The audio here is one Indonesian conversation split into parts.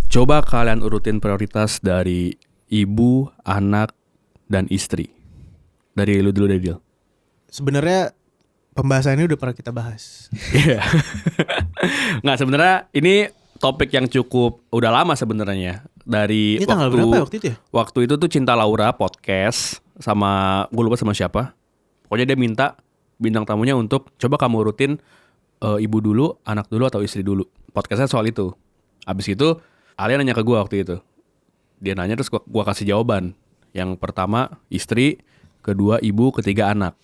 Coba kalian urutin prioritas dari ibu, anak, dan istri. Dari lu dulu deh, Dil. Sebenarnya pembahasan ini udah pernah kita bahas. Iya. Nggak, sebenarnya ini topik yang cukup udah lama sebenarnya. Dari Ini tanggal berapa ya waktu itu ya? Waktu itu tuh Cinta Laura podcast sama gue lupa sama siapa. Pokoknya dia minta bintang tamunya untuk coba kamu urutin ibu dulu, anak dulu atau istri dulu. Podcastnya soal itu. Abis itu Alia nanya ke gue waktu itu. Dia nanya terus gue kasih jawaban. Yang pertama istri, kedua ibu, ketiga anak.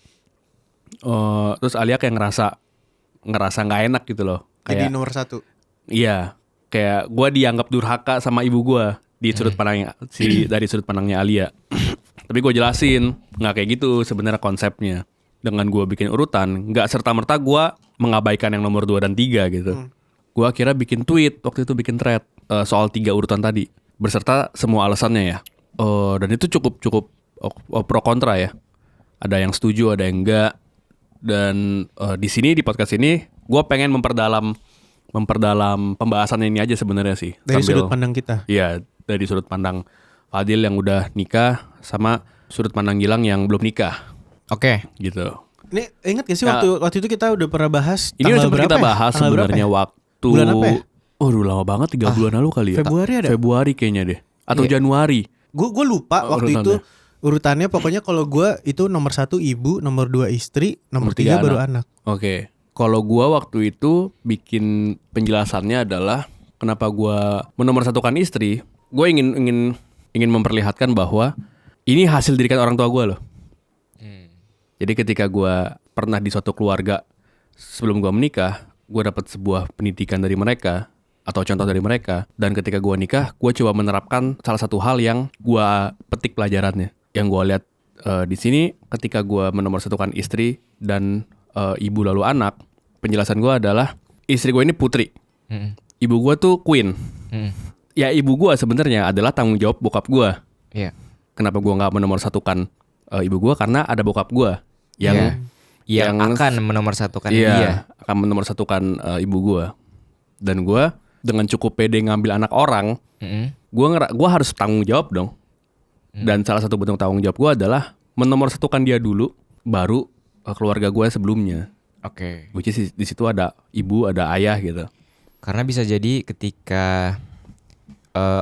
Terus Alia kayak ngerasa nggak enak gitu loh. Jadi Kayak, nomor 1. iya, kayak gue dianggap durhaka sama ibu gue di sudut pandangnya dari sudut pandangnya Alia. Tapi gue jelasin nggak kayak gitu sebenarnya konsepnya. Dengan gue bikin urutan, nggak serta merta gue mengabaikan yang nomor 2 dan 3 gitu. Gue akhirnya bikin tweet waktu itu, bikin thread soal 3 urutan tadi berserta semua alasannya ya. Dan itu cukup pro kontra ya. Ada yang setuju, ada yang enggak. Dan di sini di podcast ini gue pengen memperdalam pembahasan ini aja sebenarnya sih. Dari sudut pandang kita. Iya, dari sudut pandang Fadil yang udah nikah sama sudut pandang Gilang yang belum nikah. Oke. Gitu. Ini ingat gak sih Nah, waktu itu kita udah pernah bahas Ini udah tanggal sempat berapa kita ya? bahas Tanggal berapa sebenarnya ya? waktu Bulan apa ya? Oh, udah lama banget 3 bulan lalu kali ya. Februari ada? Februari kayaknya deh. Atau Iya. Januari. Gue lupa waktu Urutannya. itu urutannya. Pokoknya kalau gue itu nomor 1 ibu, nomor 2 istri, nomor 3 baru anak. Oke. Kalau gua waktu itu bikin penjelasannya adalah kenapa gua menomorsatukan istri. Gue ingin memperlihatkan bahwa ini hasil didikan orang tua gua loh. Jadi ketika gua pernah di suatu keluarga sebelum gua menikah, gua dapat sebuah pendidikan dari mereka atau contoh dari mereka. Dan ketika gua nikah, gua coba menerapkan salah satu hal yang gua petik pelajarannya. Yang gua lihat di sini ketika gua menomorsatukan istri dan ibu lalu anak, penjelasan gue adalah istri gue ini putri, ibu gue tuh queen. Ya ibu gue sebenarnya adalah tanggung jawab bokap gue. Iya. Kenapa gue nggak menomorsatukan ibu gue? Karena ada bokap gue yang akan menomorsatukan iya, dia. akan menomorsatukan ibu gue. Dan gue dengan cukup pede ngambil anak orang, gue harus tanggung jawab dong. Dan salah satu bentuk tanggung jawab gue adalah menomorsatukan dia dulu, baru keluarga gue sebelumnya. Oke. Which is di situ ada ibu, ada ayah gitu. Karena bisa jadi ketika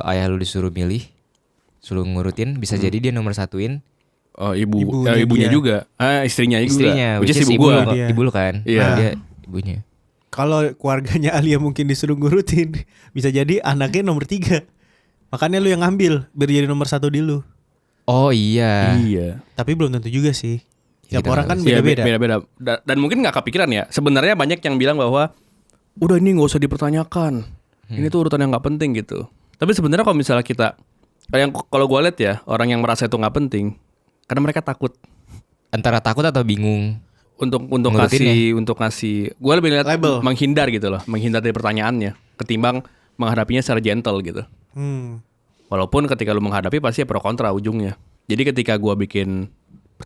ayah lu disuruh milih, suruh ngurutin, bisa jadi dia nomor satuin Ibunya juga, istrinya istrinya, juga. Which is ibu ibu gue. lu, ibu lu kan. Iya. Dia ibunya. Kalau keluarganya Alia mungkin disuruh ngurutin, bisa jadi anaknya nomor 3. Makanya lu yang ngambil biar jadi nomor 1 di lu. Oh iya. Iya. Tapi belum tentu juga sih. Tiap Kita orang kan tahu Iya, beda-beda. beda-beda. Dan mungkin nggak kepikiran ya. Sebenarnya banyak yang bilang bahwa udah ini nggak usah dipertanyakan. Ini tuh urutan yang nggak penting gitu. Tapi sebenarnya kalau misalnya kalau gue lihat ya, orang yang merasa itu nggak penting, karena mereka takut Antara takut atau bingung. untuk Ngurutin ngasih. Gue lebih lihat Label. menghindar gitu loh, menghindar dari pertanyaannya, ketimbang menghadapinya secara gentle gitu. Walaupun ketika lu menghadapi pasti pro kontra ujungnya. Jadi ketika gue bikin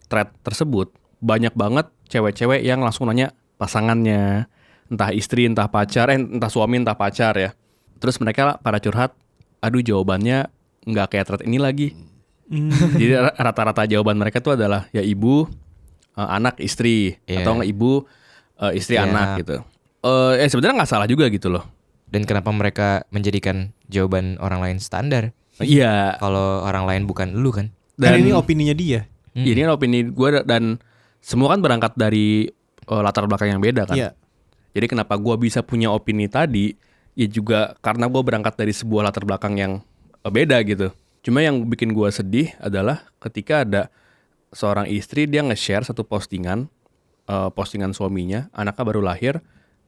thread tersebut, banyak banget cewek-cewek yang langsung nanya pasangannya, entah istri, entah pacar, entah suami, entah pacar ya. Terus mereka pada curhat, aduh jawabannya nggak kayak thread ini lagi. Jadi rata-rata jawaban mereka tuh adalah ya ibu, anak, istri, Iya. atau nggak ibu, istri, Iya. anak gitu. Sebenarnya nggak salah juga gitu loh. Dan kenapa mereka menjadikan jawaban orang lain standar? Iya. Kalau orang lain bukan lu kan? Dan ini opininya dia. Ini kan opini gue dan semua kan berangkat dari latar belakang yang beda kan. Iya. Jadi kenapa gue bisa punya opini tadi, ya juga karena gue berangkat dari sebuah latar belakang yang beda gitu. Cuma yang bikin gue sedih adalah ketika ada seorang istri dia nge-share satu postingan suaminya, anaknya baru lahir,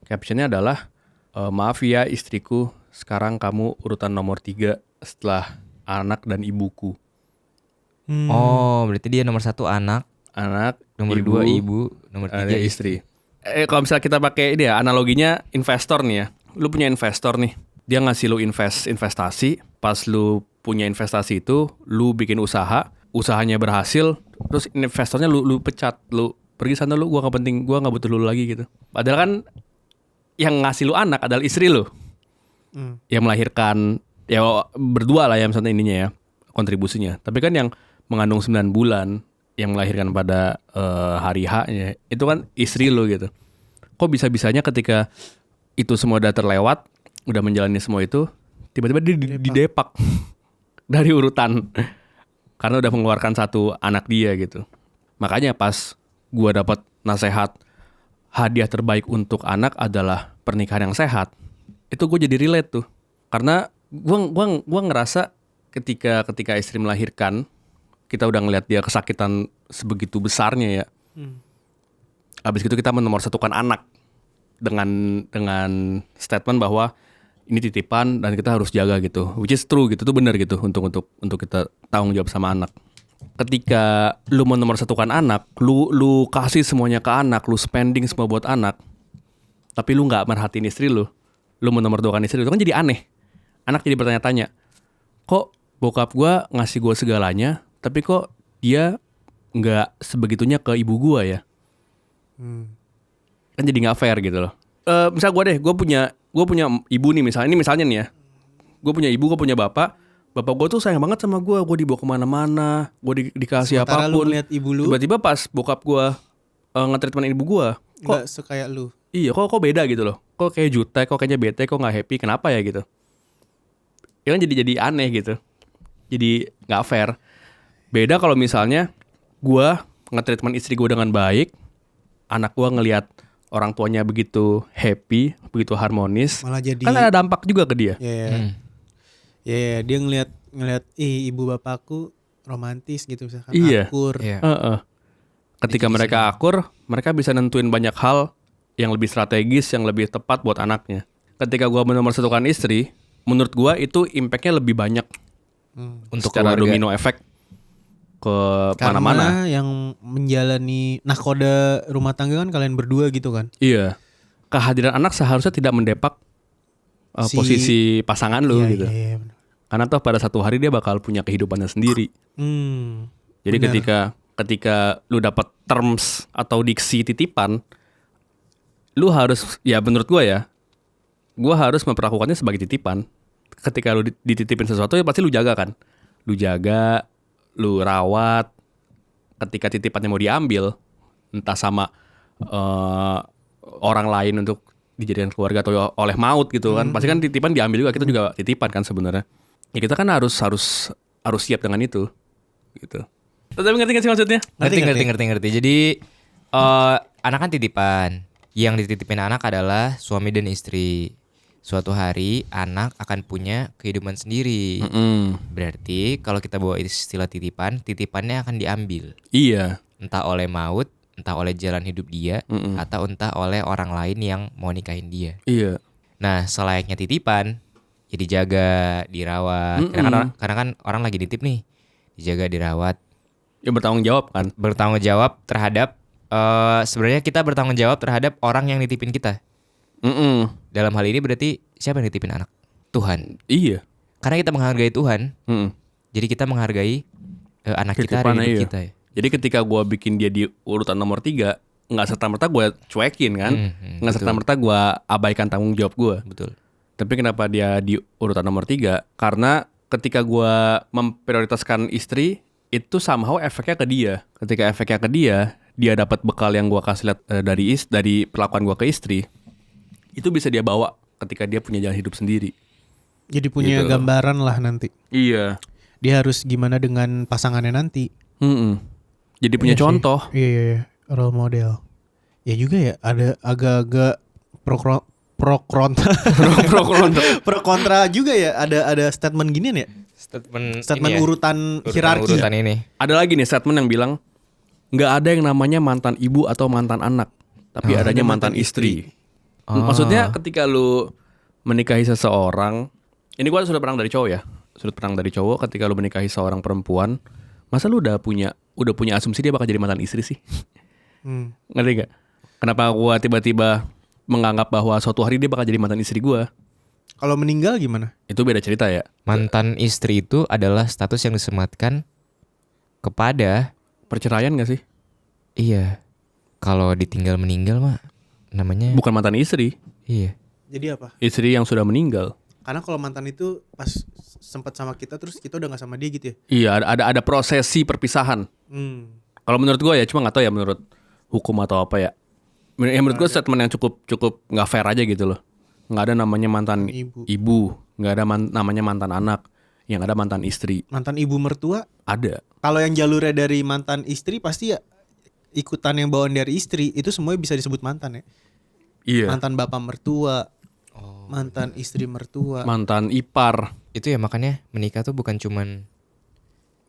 captionnya adalah maaf ya istriku, sekarang kamu urutan nomor 3 setelah anak dan ibuku. Oh, berarti dia nomor 1 anak, nomor 2 ibu, nomor 3 istri. Kalau misalnya kita pakai ini ya, analoginya investor nih ya. Lu punya investor nih, dia ngasih lu investasi. Pas lu punya investasi itu, lu bikin usahanya berhasil, terus investornya lu pecat, lu pergi sana, lu gua nggak penting, gua nggak butuh lu lagi gitu. Padahal kan yang ngasih lu anak adalah istri lu, yang melahirkan Ya berdua lah ya misalnya ininya ya, kontribusinya. Tapi kan yang mengandung 9 bulan, yang melahirkan pada hari H-nya, itu kan istri lo gitu. Kok bisa-bisanya ketika itu semua udah terlewat, udah menjalani semua itu, tiba-tiba dia didepak dari urutan. Karena udah mengeluarkan satu anak dia gitu. Makanya pas gua dapat nasihat hadiah terbaik untuk anak adalah pernikahan yang sehat, itu gue jadi relate tuh. Karena gua ngerasa ketika istri melahirkan, kita udah ngeliat dia kesakitan sebegitu besarnya ya. Abis itu kita menomorsatukan anak dengan statement bahwa ini titipan dan kita harus jaga gitu, which is true gitu, tuh benar gitu untuk kita tanggung jawab sama anak. Ketika lu menomorsatukan anak, lu kasih semuanya ke anak, lu spending semua buat anak, tapi lu nggak merhatiin istri lu menomorduakan istri lu, itu kan jadi aneh. Anak jadi bertanya-tanya, kok bokap gua ngasih gua segalanya, tapi kok dia nggak sebegitunya ke ibu gua ya? Kan jadi nggak fair gitu loh. Misal gue punya ibu nih misalnya nih ya, gue punya ibu, gue punya bapak gue tuh sayang banget sama gue dibawa kemana-mana, gue dikasih Sementara apapun. lu ngeliat ibu lu Tiba-tiba pas bokap gue nge-treatment ibu gue, nggak sekaya lu. iya kok beda gitu loh, kok kayak jutek, kok kayaknya bete, kok nggak happy, kenapa ya gitu? Ya kan jadi aneh gitu, jadi nggak fair. Beda kalau misalnya gue nge-treatment istri gue dengan baik, anak gue ngelihat orang tuanya begitu happy, begitu harmonis, Malah jadi kan ada dampak juga ke dia. Ya, dia ngelihat ibu bapakku romantis gitu misalkan, Iya. akur. Iya. Ketika mereka akur, mereka bisa nentuin banyak hal yang lebih strategis, yang lebih tepat buat anaknya. Ketika gua menomorsatukan istri, menurut gua itu impactnya lebih banyak Untuk secara keluarga. domino efek ke mana-mana. Karena yang menjalani nahkoda rumah tangga kan kalian berdua gitu kan. Iya. Kehadiran anak seharusnya tidak mendepak posisi pasangan lu gitu. Iya, benar. Karena toh pada satu hari dia bakal punya kehidupannya sendiri. Jadi benar. ketika lu dapat terms atau diksi titipan, lu harus, ya menurut gua harus memperlakukannya sebagai titipan. Ketika lu dititipin sesuatu ya pasti lu jaga kan. Lu jaga, lu rawat. Ketika titipannya mau diambil, entah sama orang lain untuk dijadikan keluarga atau oleh maut gitu kan. Pasti kan titipan diambil juga, kita juga titipan kan sebenarnya. Ya kita kan harus siap dengan itu gitu. Tapi ngerti gak sih maksudnya? Ngerti. Jadi anak kan titipan. Yang dititipin anak adalah suami dan istri. Suatu hari anak akan punya kehidupan sendiri. Berarti kalau kita bawa istilah titipan, titipannya akan diambil. Iya. Entah oleh maut, entah oleh jalan hidup dia, atau entah oleh orang lain yang mau nikahin dia. Iya. Nah, selayaknya titipan, ya dijaga, dirawat. Karena kan orang lagi nitip nih, dijaga, dirawat. Ya bertanggung jawab kan. Bertanggung jawab terhadap, sebenarnya kita bertanggung jawab terhadap orang yang nitipin kita. Dalam hal ini berarti siapa yang nitipin anak? Tuhan. Iya. Karena kita menghargai Tuhan, jadi kita menghargai anak kita, Titipan, hari hidup iya. kita ya. Jadi ketika gue bikin dia di urutan nomor 3, nggak serta-merta gue cuekin kan, nggak serta-merta gue abaikan tanggung jawab gue. Betul. Tapi kenapa dia di urutan nomor 3? Karena ketika gue memprioritaskan istri, itu somehow efeknya ke dia. Ketika efeknya ke dia dapat bekal yang gue kasih lihat dari perlakuan gue ke istri, itu bisa dia bawa ketika dia punya jalan hidup sendiri. Jadi punya Gitu. gambaran lah nanti. Iya. Dia harus gimana dengan pasangannya nanti. Jadi punya Iya sih. contoh. Iya, role model. Ya juga ya, ada agak-agak pro kontra. Pro kontra juga ya, ada statement ginian ya. Statement ini ya, urutan hierarki. urutan ini. Ada lagi nih statement yang bilang nggak ada yang namanya mantan ibu atau mantan anak, tapi adanya mantan istri. Maksudnya ketika lu menikahi seseorang, ini gua sudut pandang dari cowok ya, sudut pandang dari cowok, ketika lu menikahi seorang perempuan, masa lu udah punya asumsi dia bakal jadi mantan istri sih? Ngerti gak? Kenapa gua tiba-tiba menganggap bahwa suatu hari dia bakal jadi mantan istri gua? Kalau meninggal gimana? Itu beda cerita ya. Mantan istri itu adalah status yang disematkan kepada, Perceraian gak sih? iya, kalau ditinggal meninggal mah namanya Bukan mantan istri, iya. Jadi apa? istri yang sudah meninggal. Karena kalau mantan itu pas sempat sama kita terus kita udah nggak sama dia gitu ya. Iya, ada prosesi perpisahan. Kalau menurut gue ya, cuma nggak tahu ya menurut hukum atau apa ya. Menurut gue statement yang cukup nggak fair aja gitu loh. Nggak ada namanya mantan ibu, nggak ada namanya mantan anak, yang ada mantan istri. Mantan ibu mertua Ada. kalau yang jalurnya dari mantan istri pasti ya ikutan yang bawaan dari istri itu semuanya bisa disebut mantan ya. Iya. Mantan bapak mertua, mantan istri mertua. Mantan ipar. Itu ya makanya menikah tuh bukan cuman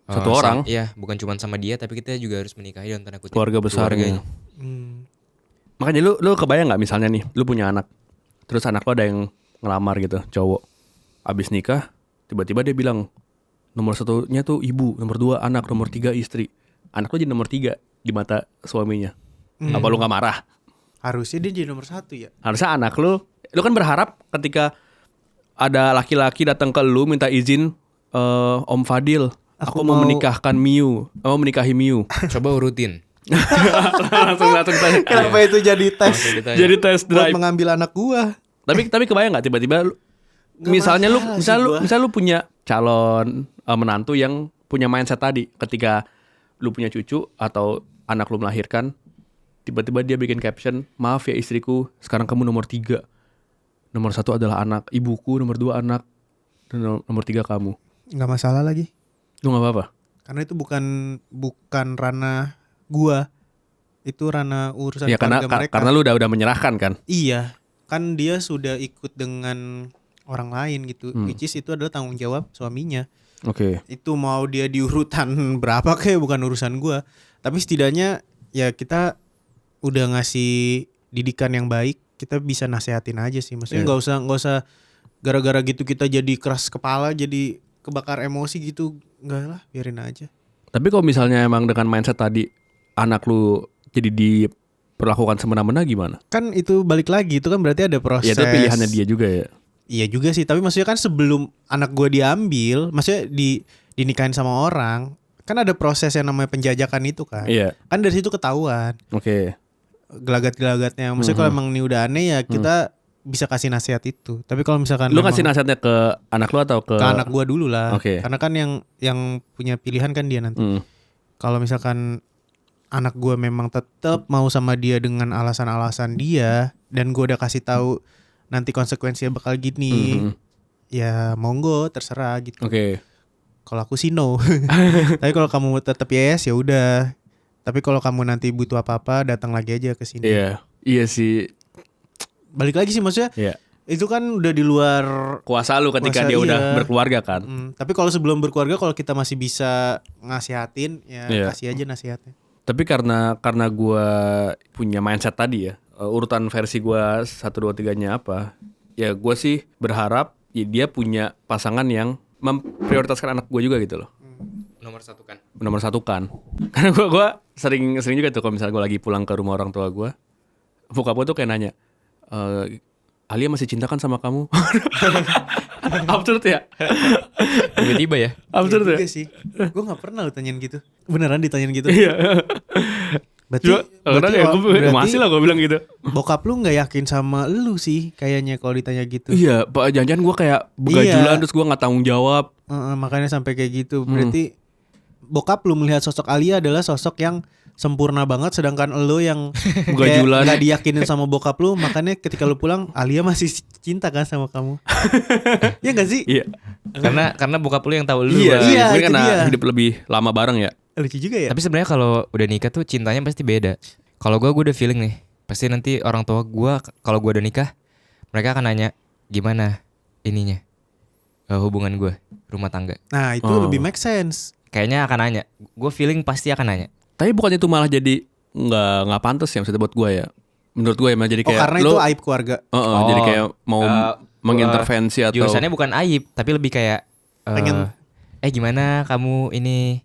Satu orang. Iya, bukan cuman sama dia tapi kita juga harus menikahi dalam tanda kutip Keluarga besarnya. Hmm. Makanya lu kebayang nggak misalnya nih, lu punya anak, terus anak lu ada yang ngelamar gitu, cowok, abis nikah, tiba-tiba dia bilang nomor satunya tuh ibu, nomor 2 anak, nomor 3 istri. Anak lu jadi nomor 3 di mata suaminya. Apa lu nggak marah? Harusnya dia jadi nomor 1 ya. Harusnya anak lu kan berharap ketika ada laki-laki datang ke lu minta izin, Om Fadil, aku mau menikahkan Miu, mau menikahi Miu. Coba urutin. langsung tanya. Kenapa itu jadi tes? Jadi tes Buat drive. mengambil anak gua. Tapi kebayang nggak tiba-tiba misalnya lu punya calon menantu yang punya mindset tadi, ketika lu punya cucu atau anak lu melahirkan, tiba-tiba dia bikin caption, maaf ya istriku, sekarang kamu nomor 3. Nomor 1 adalah anak, ibuku, nomor 2 anak, dan nomor 3 kamu. Nggak masalah lagi. Lu nggak apa-apa? Karena itu bukan ranah gua. Itu ranah urusan Ya keluarga mereka. karena lu udah menyerahkan kan. Iya, kan dia sudah ikut dengan orang lain gitu. Which is itu adalah tanggung jawab suaminya. Oke. Itu mau dia di urutan berapa kayak bukan urusan gua. Tapi setidaknya ya kita udah ngasih didikan yang baik, kita bisa nasehatin aja sih. Maksudnya nggak usah gara-gara gitu kita jadi keras kepala, jadi kebakar emosi gitu. Enggak lah, biarin aja. Tapi kalau misalnya emang dengan mindset tadi anak lu jadi diperlakukan semena-mena gimana? Kan itu balik lagi, itu kan berarti ada proses. Ya itu pilihannya dia juga ya. Iya juga sih, tapi maksudnya kan sebelum anak gua diambil, maksudnya dinikahin sama orang, kan ada proses yang namanya penjajakan itu kan. Iya. Kan dari situ ketahuan Oke. gelagat-gelagatnya. Maksudnya kalau emang ini udah aneh ya kita bisa kasih nasihat itu. Tapi kalau misalkan Lu memang kasih nasihatnya ke anak lu atau ke anak gua dulu lah. Oke. Karena kan yang punya pilihan kan dia nanti. Kalau misalkan anak gua memang tetap mau sama dia dengan alasan-alasan dia dan gua udah kasih tahu nanti konsekuensinya bakal gini, ya monggo terserah gitu. Oke. Kalau aku sih no. Tapi kalau kamu tetap yes ya udah. Tapi kalau kamu nanti butuh apa-apa datang lagi aja ke sini. Iya. Iya sih. Balik lagi sih maksudnya. Iya. Itu kan udah di luar Kuasa lu ketika kuasa, dia udah iya. berkeluarga kan. Tapi kalau sebelum berkeluarga kalau kita masih bisa ngasihatin ya Iya. kasih aja nasihatnya. Tapi karena gua punya mindset tadi ya, urutan versi gua 1 2 3-nya apa? Ya gua sih berharap ya dia punya pasangan yang memprioritaskan anak gua juga gitu loh. Nomor 1 kan. Nomor 1 kan. Karena gua sering juga tuh kalau misalnya gua lagi pulang ke rumah orang tua gua, bokap gua tuh kayak nanya, Alia masih cinta kan sama kamu? Absurd ya? Tiba-tiba ya. Absurd ya? Juga sih. Gue gak pernah lu tanyain gitu. Beneran ditanyain gitu. Iya. Berarti Masih lah gue bilang gitu. bokap lu gak yakin sama lu sih kayaknya kalau ditanya gitu. Iya, Pak, jangan-jangan gue kayak begajulan terus gue gak tanggung jawab. Makanya sampai kayak gitu. Berarti bokap lu melihat sosok Alia adalah sosok yang sempurna banget, sedangkan lu yang Begajulan. gak diyakinin sama bokap lu, makanya ketika lu pulang Alia masih cinta kan sama kamu. Iya gak sih? Iya. Karena bokap lu yang tahu lu. Iya, Bang. Iya, mungkin itu karena dia. hidup lebih lama bareng ya. Lucu juga ya. Tapi sebenarnya kalau udah nikah tuh cintanya pasti beda. Kalau gue udah feeling nih, pasti nanti orang tua gue kalau gue udah nikah, mereka akan nanya gimana ininya hubungan gue rumah tangga. Nah itu lebih make sense. Kayaknya akan nanya. Gue feeling pasti akan nanya. Tapi bukan itu malah jadi nggak pantas ya maksudnya buat gue ya. Menurut gue ya malah jadi kayak karena itu aib keluarga. jadi kayak mau mengintervensi atau Jurusannya bukan aib, tapi lebih kayak Pengen. Gimana kamu ini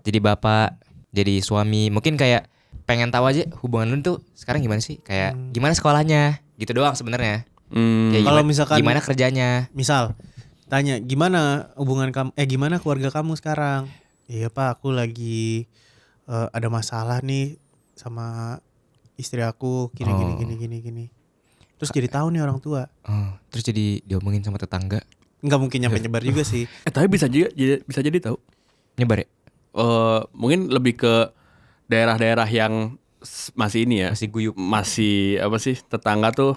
jadi bapak, jadi suami, mungkin kayak pengen tahu aja hubungan lu tuh sekarang gimana sih? Kayak gimana sekolahnya? Gitu doang sebenarnya. Kayak Kalau misalkan gimana kerjanya? misal tanya gimana hubungan kamu, gimana keluarga kamu sekarang? Iya Pak, aku lagi ada masalah nih sama istri aku gini. Terus jadi tahu nih orang tua. Terus jadi diomongin sama tetangga. Nggak mungkin nyampe nyebar juga sih. Tapi bisa jadi tahu. Nyebar ya? Mungkin lebih ke daerah-daerah yang masih ini ya. Masih guyup. Masih apa sih tetangga tuh.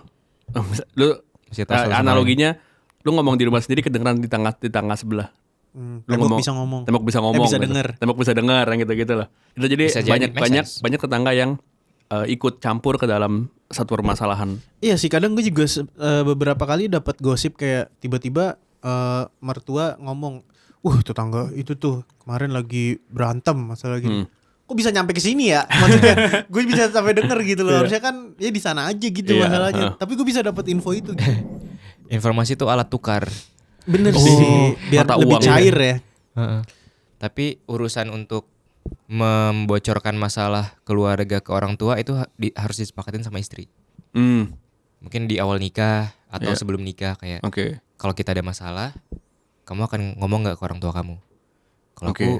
Lu Masih tahu sama analoginya lu ngomong di rumah sendiri kedengeran di tangga sebelah. Tembok bisa ngomong. Tembok bisa ngomong. Bisa gitu. denger. Tembok bisa dengar yang gitu-gitu lah. Itu jadi Bisa jadi, banyak tetangga yang ikut campur ke dalam satu permasalahan. Iya sih, kadang gue juga beberapa kali dapat gosip kayak tiba-tiba mertua ngomong, tetangga itu tuh kemarin lagi berantem masalah gini. Kok bisa nyampe ke sini ya? Maksudnya gue bisa sampai denger gitu loh. Harusnya kan ya di sana aja gitu masalahnya. Tapi gue bisa dapat info itu gitu. Informasi itu alat tukar. Bener sih, biar mata lebih uang cair ya. Tapi urusan untuk membocorkan masalah keluarga ke orang tua itu harus disepakatin sama istri. Mungkin di awal nikah atau sebelum nikah kayak. Kalau kita ada masalah, kamu akan ngomong nggak ke orang tua kamu?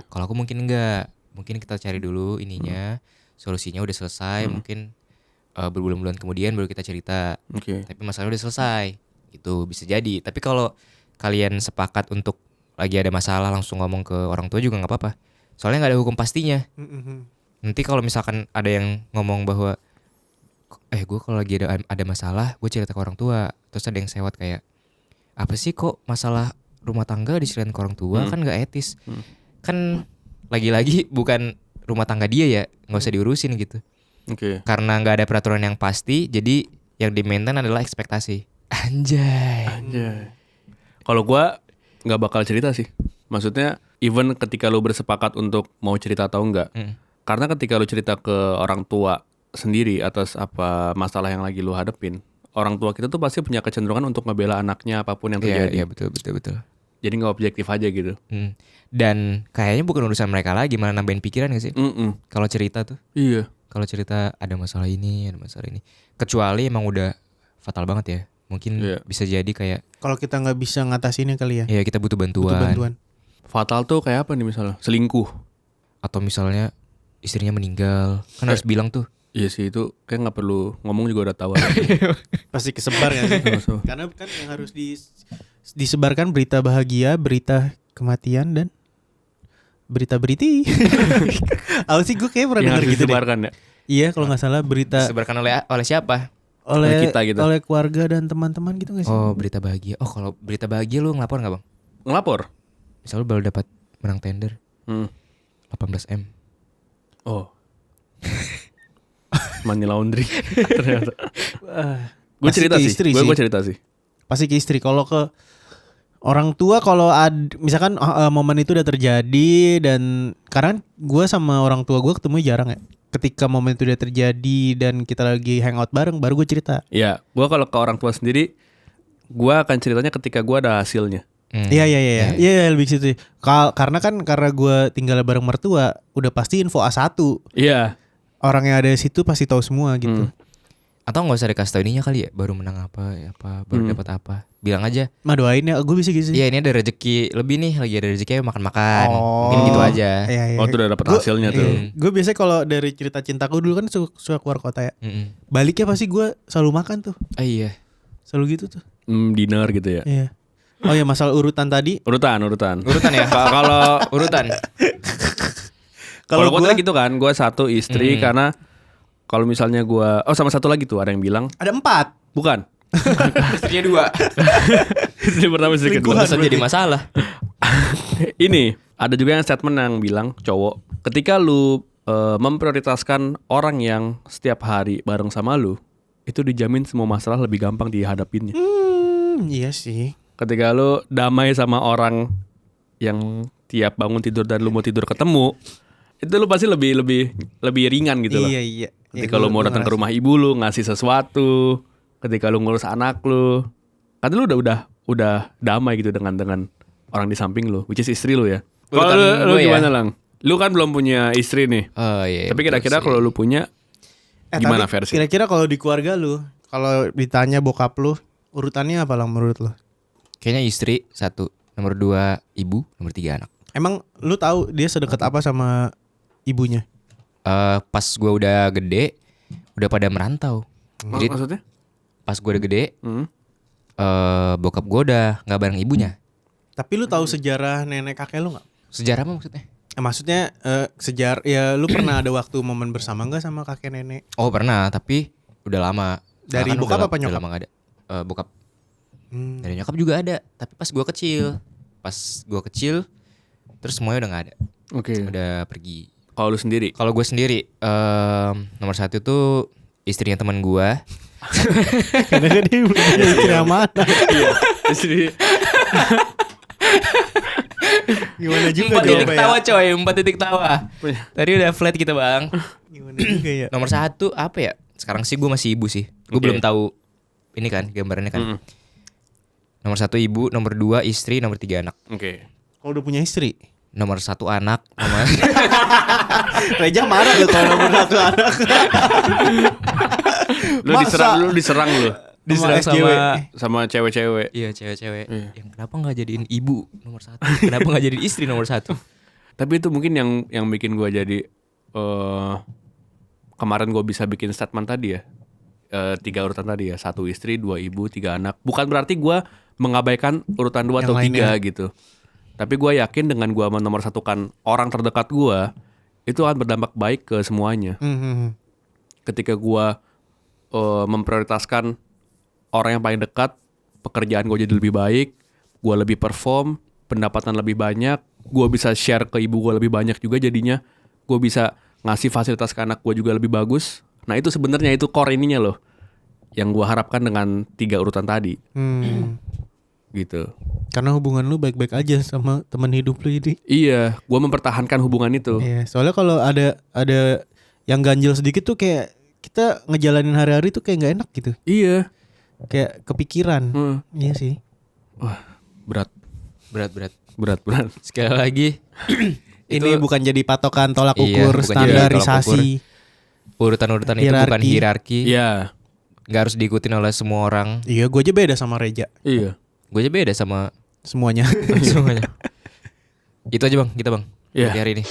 Kalau aku mungkin enggak. Mungkin kita cari dulu ininya, solusinya udah selesai. Mungkin berbulan-bulan kemudian baru kita cerita. Tapi masalahnya udah selesai. Itu bisa jadi. Tapi kalau kalian sepakat untuk lagi ada masalah langsung ngomong ke orang tua juga nggak apa-apa. Soalnya nggak ada hukum pastinya. Nanti kalau misalkan ada yang ngomong bahwa, gue kalau lagi ada masalah, gue cerita ke orang tua. Terus ada yang sewot kayak, apa sih kok masalah rumah tangga diceritain ke orang tua, kan nggak etis. Kan lagi-lagi bukan rumah tangga dia ya, nggak usah diurusin gitu. Karena nggak ada peraturan yang pasti, jadi yang di-maintain adalah ekspektasi. Anjay. Kalau gua nggak bakal cerita sih. Maksudnya even ketika lu bersepakat untuk mau cerita atau enggak. Karena ketika lu cerita ke orang tua sendiri atas apa masalah yang lagi lu hadepin, orang tua kita tuh pasti punya kecenderungan untuk ngebela anaknya apapun yang terjadi. Iya betul. Jadi nggak objektif aja gitu. Dan kayaknya bukan urusan mereka lagi, malah nambahin pikiran gak sih? Kalau cerita tuh. Iya. Kalau cerita ada masalah ini. Kecuali emang udah fatal banget ya. Mungkin bisa jadi kayak, kalau kita nggak bisa ngatasinnya kali ya. Iya, kita butuh bantuan. Fatal tuh kayak apa nih misalnya? Selingkuh. Atau misalnya istrinya meninggal. Kan harus bilang tuh. Iya sih, itu kayak nggak perlu ngomong juga udah tahu. Pasti kesebar kan sih? Karena kan yang harus disebarkan berita bahagia, berita kematian, dan berita-beriti. Apa sih, gue kayak pernah yang denger harus gitu disebarkan deh. Iya, kalau nggak salah berita Disebarkan oleh siapa? oleh kita gitu. oleh keluarga dan teman-teman gitu nggak sih? Oh, berita bahagia. Oh, kalau berita bahagia lu ngelapor nggak bang? Ngelapor? Misal lu baru dapat menang tender 18M. Oh. Money laundry. Ternyata. Gue cerita sih. Gue cerita sih. Pasti ke istri. Kalau ke orang tua, kalau misalkan momen itu udah terjadi, dan karena gue sama orang tua gue ketemu jarang ya. Ketika momen itu udah terjadi dan kita lagi hangout bareng, baru gue cerita. Iya, gue kalau ke orang tua sendiri, gue akan ceritanya ketika gue ada hasilnya. Iya, lebih situ. Karena gue tinggal bareng mertua, udah pasti info A1. Iya. Orang yang ada di situ pasti tahu semua gitu. Atau nggak usah dikasih tau ininya kali ya, baru menang apa, baru dapat apa. Bilang aja. Doain ya, gue bisa gitu sih. Iya, ini ada rezeki lebih nih, lagi ada rezeki makan-makan. Mungkin gitu aja. Iya. Oh, tuh udah dapat hasilnya tuh. Gue biasanya kalau dari cerita cintaku dulu kan suka keluar kota ya. Baliknya pasti gue selalu makan tuh. Iya. Selalu gitu tuh. Dinner gitu ya. Iya. Oh ya, masalah urutan tadi. Urutan Ya. Kalau urutan. Kalau gue tadi gitu kan, gue satu istri karena kalau misalnya gue, sama satu lagi tuh ada yang bilang Ada 4. bukan. Istrinya 2. Istri pertama, istri kedua. Bisa jadi masalah. Ini ada juga yang statement yang bilang cowok, ketika lu memprioritaskan orang yang setiap hari bareng sama lu, itu dijamin semua masalah lebih gampang dihadapinnya. Iya sih. Ketika lu damai sama orang yang tiap bangun tidur dan lu mau tidur ketemu, itu lu pasti lebih ringan gitu loh. Iya. Ketika lu mau datang ke rumah ibu lu ngasih sesuatu, ketika lu ngurus anak lu, kan lu udah damai gitu dengan orang di samping lu, which is istri lu ya. Kalau lu gimana Lang? Lu kan belum punya istri nih. Oh iya. Tapi kira-kira kalau lu punya gimana tapi versi? Kira-kira kalau di keluarga lu, kalau ditanya bokap lu, urutannya apa Lang menurut lu? Kayaknya istri 1, nomor 2 ibu, nomor 3 anak. Emang lu tahu dia sedekat apa sama ibunya? Pas gue udah gede, udah pada merantau. Jadi Maksudnya? pas gue udah gede, Hmm. bokap gue udah nggak bareng ibunya. Tapi lu tahu sejarah nenek kakek lu nggak? Sejarah apa maksudnya? Maksudnya sejarah ya lu pernah ada waktu momen bersama nggak sama kakek nenek? Oh pernah, tapi udah lama. Dari Karena kan bokap udah, apa nyokap? Udah lama gak ada. Bokap. Hmm. Dari nyokap juga ada, tapi pas gue kecil. Pas gue kecil, terus semuanya udah gak ada. Oke. Udah pergi. Kalau lu sendiri? Kalau gue sendiri, nomor 1 tuh istrinya teman gue. Karena kan dia punya istri yang mana? Iya. Istri. Gimana juga 4 titik jawabnya tawa ya? coy, 4 titik tawa. Tadi udah flat kita bang. Gimana juga ya? Nomor 1 apa ya? Sekarang sih gue masih ibu sih. Gue Oke. belum tahu ini kan gambarannya kan. Mm. Nomor 1 ibu, nomor 2 istri, nomor 3 anak. Oke. Kalau udah punya istri, Nomor 1 anak, nomor Reja marah loh kalau nomor 1 anak. Lu diserang lu diserang SJW. sama cewek-cewek. iya cewek-cewek. Iya. Yang kenapa nggak jadiin ibu nomor 1? Kenapa nggak jadiin istri nomor 1? Tapi itu mungkin yang bikin gua jadi kemarin gua bisa bikin statement tadi ya. 3 urutan tadi ya, 1 istri, 2 ibu, 3 anak. Bukan berarti gua mengabaikan urutan 2 Yang atau 3 lainnya. gitu. Tapi gua yakin dengan gua menomorsatukan orang terdekat gua, itu akan berdampak baik ke semuanya. Ketika gua memprioritaskan orang yang paling dekat, pekerjaan gue jadi lebih baik, gue lebih perform, pendapatan lebih banyak, gue bisa share ke ibu gue lebih banyak juga jadinya, gue bisa ngasih fasilitas ke anak gue juga lebih bagus. Nah itu sebenarnya itu core ininya loh, yang gue harapkan dengan 3 urutan tadi, gitu. Karena hubungan lu baik-baik aja sama teman hidup lu ini. Iya, gue mempertahankan hubungan itu. Iya, soalnya kalau ada yang ganjil sedikit tuh kayak kita ngejalanin hari-hari tuh kayak nggak enak gitu. Iya. Kayak kepikiran. Iya sih. Wah, berat. Sekali lagi Ini bukan jadi patokan tolak Iya, ukur bukan jadi tolak standarisasi. urutan-urutan itu bukan hierarki. Iya. Nggak harus diikutin oleh semua orang. Iya, gue aja beda sama Reja. Iya. Gue aja beda sama Semuanya. semuanya. Itu aja bang, kita bang. Iya. Di hari ini.